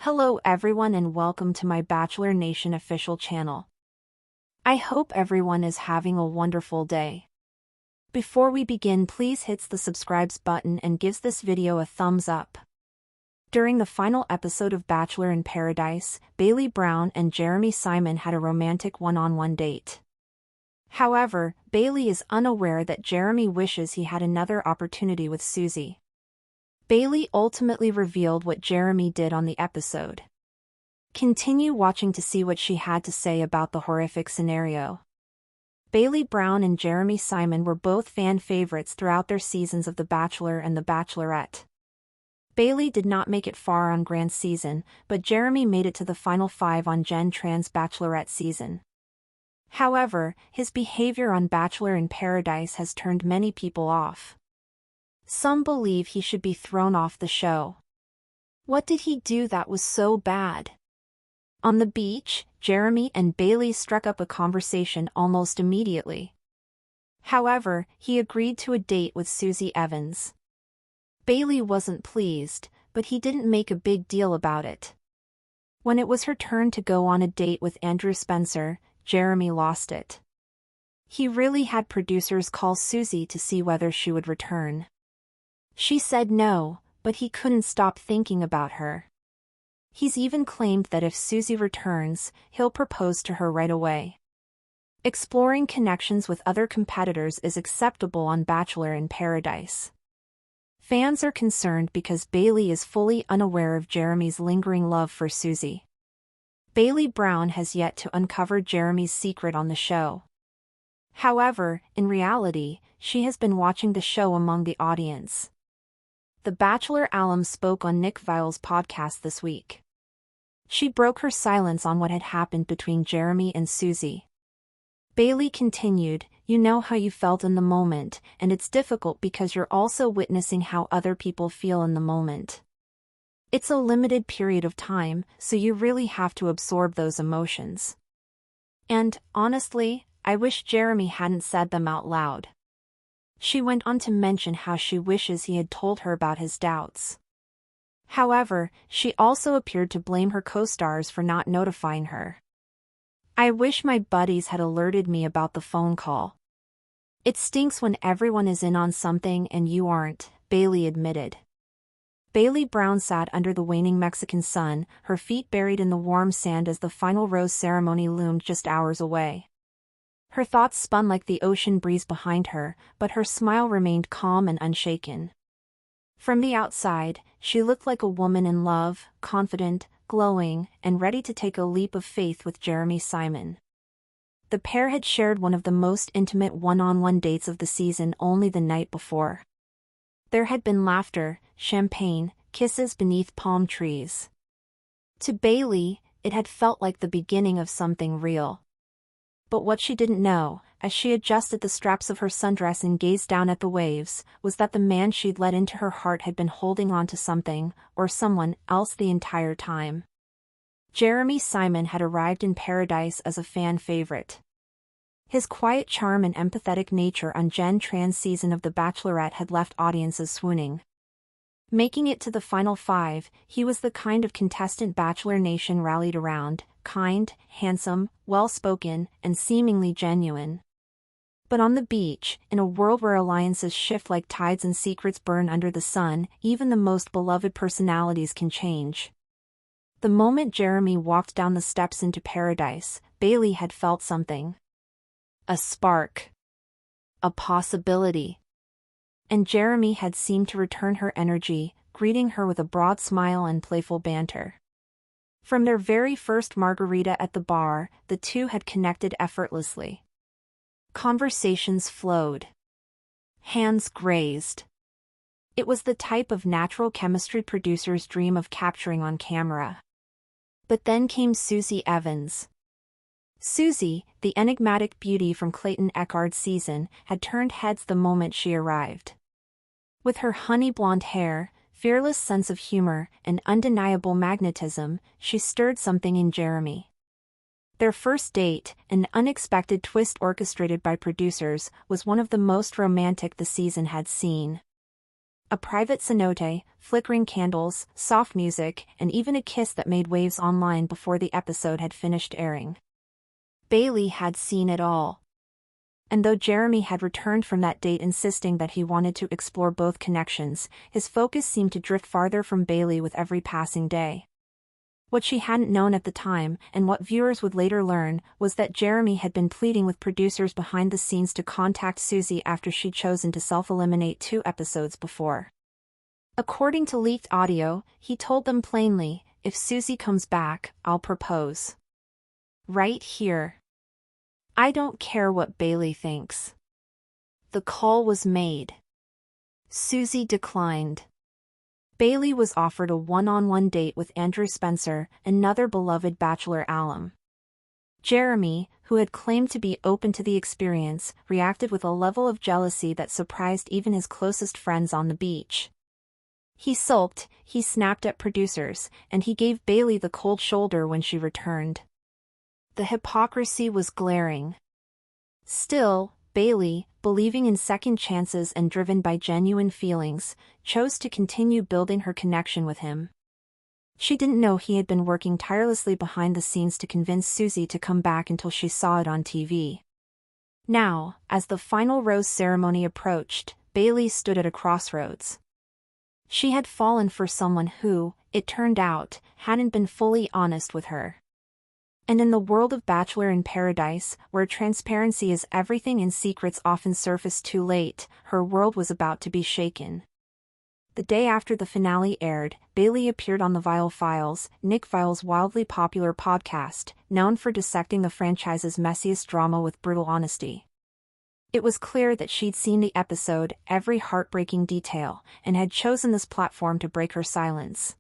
Hello everyone and welcome to my Bachelor Nation official channel. I hope everyone is having a wonderful day. Before we begin, please hit the subscribe button and gives this video a thumbs up. During the final episode of Bachelor in Paradise, Bailey Brown and Jeremy Simon had a romantic one-on-one date. However, Bailey is unaware that Jeremy wishes he had another opportunity with Susie. Bailey ultimately revealed what Jeremy did on the episode. Continue watching to see what she had to say about the horrific scenario. Bailey Brown and Jeremy Simon were both fan favorites throughout their seasons of The Bachelor and The Bachelorette. Bailey did not make it far on Grant's season, but Jeremy made it to the final 5 on Jen Tran's Bachelorette season. However, his behavior on Bachelor in Paradise has turned many people off. Some believe he should be thrown off the show. What did he do that was so bad? On the beach, Jeremy and Bailey struck up a conversation almost immediately. However, he agreed to a date with Susie Evans. Bailey wasn't pleased, but he didn't make a big deal about it. When it was her turn to go on a date with Andrew Spencer, Jeremy lost it. He really had producers call Susie to see whether she would return. She said no, but he couldn't stop thinking about her. He's even claimed that if Susie returns, he'll propose to her right away. Exploring connections with other competitors is acceptable on Bachelor in Paradise. Fans are concerned because Bailey is fully unaware of Jeremy's lingering love for Susie. Bailey Brown has yet to uncover Jeremy's secret on the show. However, in reality, she has been watching the show among the audience. The Bachelor alum spoke on Nick Viall's podcast this week. She broke her silence on what had happened between Jeremy and Susie. Bailey continued, "You know how you felt in the moment, and it's difficult because you're also witnessing how other people feel in the moment. It's a limited period of time, so you really have to absorb those emotions. And, honestly, I wish Jeremy hadn't said them out loud." She went on to mention how she wishes he had told her about his doubts. However, she also appeared to blame her co-stars for not notifying her. "I wish my buddies had alerted me about the phone call. It stinks when everyone is in on something and you aren't," Bailey admitted. Bailey Brown sat under the waning Mexican sun, her feet buried in the warm sand as the final rose ceremony loomed just hours away. Her thoughts spun like the ocean breeze behind her, but her smile remained calm and unshaken. From the outside, she looked like a woman in love, confident, glowing, and ready to take a leap of faith with Jeremy Simon. The pair had shared one of the most intimate one-on-one dates of the season only the night before. There had been laughter, champagne, kisses beneath palm trees. To Bailey, it had felt like the beginning of something real. But what she didn't know, as she adjusted the straps of her sundress and gazed down at the waves, was that the man she'd let into her heart had been holding on to something, or someone else the entire time. Jeremy Simon had arrived in Paradise as a fan favorite. His quiet charm and empathetic nature on Jen Tran's season of The Bachelorette had left audiences swooning. Making it to the final 5, he was the kind of contestant Bachelor Nation rallied around, kind, handsome, well-spoken, and seemingly genuine. But on the beach, in a world where alliances shift like tides and secrets burn under the sun, even the most beloved personalities can change. The moment Jeremy walked down the steps into Paradise, Bailey had felt something. A spark. A possibility. And Jeremy had seemed to return her energy, greeting her with a broad smile and playful banter. From their very first margarita at the bar, the two had connected effortlessly. Conversations flowed. Hands grazed. It was the type of natural chemistry producers dream of capturing on camera. But then came Susie Evans. Susie, the enigmatic beauty from Clayton Echard's season, had turned heads the moment she arrived. With her honey blonde hair, fearless sense of humor, and undeniable magnetism, she stirred something in Jeremy. Their first date, an unexpected twist orchestrated by producers, was one of the most romantic the season had seen. A private cenote, flickering candles, soft music, and even a kiss that made waves online before the episode had finished airing. Bailey had seen it all. And though Jeremy had returned from that date insisting that he wanted to explore both connections, his focus seemed to drift farther from Bailey with every passing day. What she hadn't known at the time, and what viewers would later learn, was that Jeremy had been pleading with producers behind the scenes to contact Susie after she'd chosen to self-eliminate 2 episodes before. According to leaked audio, he told them plainly, "If Susie comes back, I'll propose. Right here. I don't care what Bailey thinks." The call was made. Susie declined. Bailey was offered a one-on-one date with Andrew Spencer, another beloved Bachelor alum. Jeremy, who had claimed to be open to the experience, reacted with a level of jealousy that surprised even his closest friends on the beach. He sulked, he snapped at producers, and he gave Bailey the cold shoulder when she returned. The hypocrisy was glaring. Still, Bailey, believing in second chances and driven by genuine feelings, chose to continue building her connection with him. She didn't know he had been working tirelessly behind the scenes to convince Susie to come back until she saw it on TV. Now, as the final rose ceremony approached, Bailey stood at a crossroads. She had fallen for someone who, it turned out, hadn't been fully honest with her. And in the world of Bachelor in Paradise, where transparency is everything and secrets often surface too late, her world was about to be shaken. The day after the finale aired, Bailey appeared on The Vile Files, Nick Vile's wildly popular podcast, known for dissecting the franchise's messiest drama with brutal honesty. It was clear that she'd seen the episode, every heartbreaking detail, and had chosen this platform to break her silence.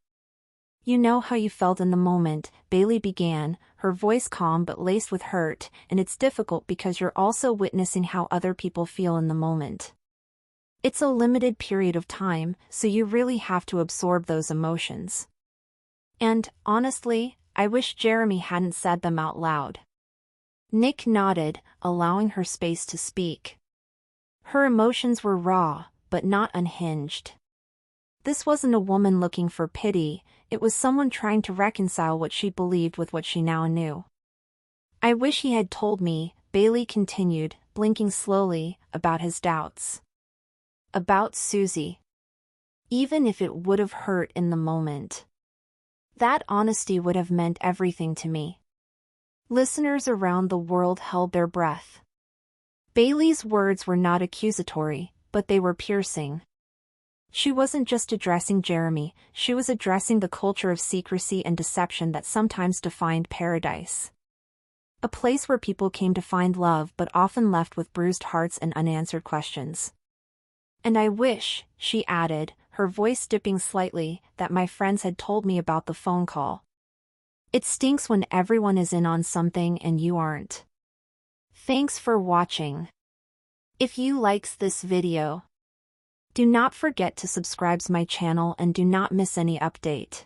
"You know how you felt in the moment," Bailey began, her voice calm but laced with hurt, "and it's difficult because you're also witnessing how other people feel in the moment. It's a limited period of time, so you really have to absorb those emotions. And, honestly, I wish Jeremy hadn't said them out loud." Nick nodded, allowing her space to speak. Her emotions were raw, but not unhinged. This wasn't a woman looking for pity, it was someone trying to reconcile what she believed with what she now knew. "I wish he had told me," Bailey continued, blinking slowly, "about his doubts. About Susie. Even if it would have hurt in the moment. That honesty would have meant everything to me." Listeners around the world held their breath. Bailey's words were not accusatory, but they were piercing. She wasn't just addressing Jeremy, she was addressing the culture of secrecy and deception that sometimes defined Paradise. A place where people came to find love but often left with bruised hearts and unanswered questions. "And I wish," she added, her voice dipping slightly, "that my friends had told me about the phone call. It stinks when everyone is in on something and you aren't." Thanks for watching. If you likes this video, do not forget to subscribe to my channel and do not miss any update.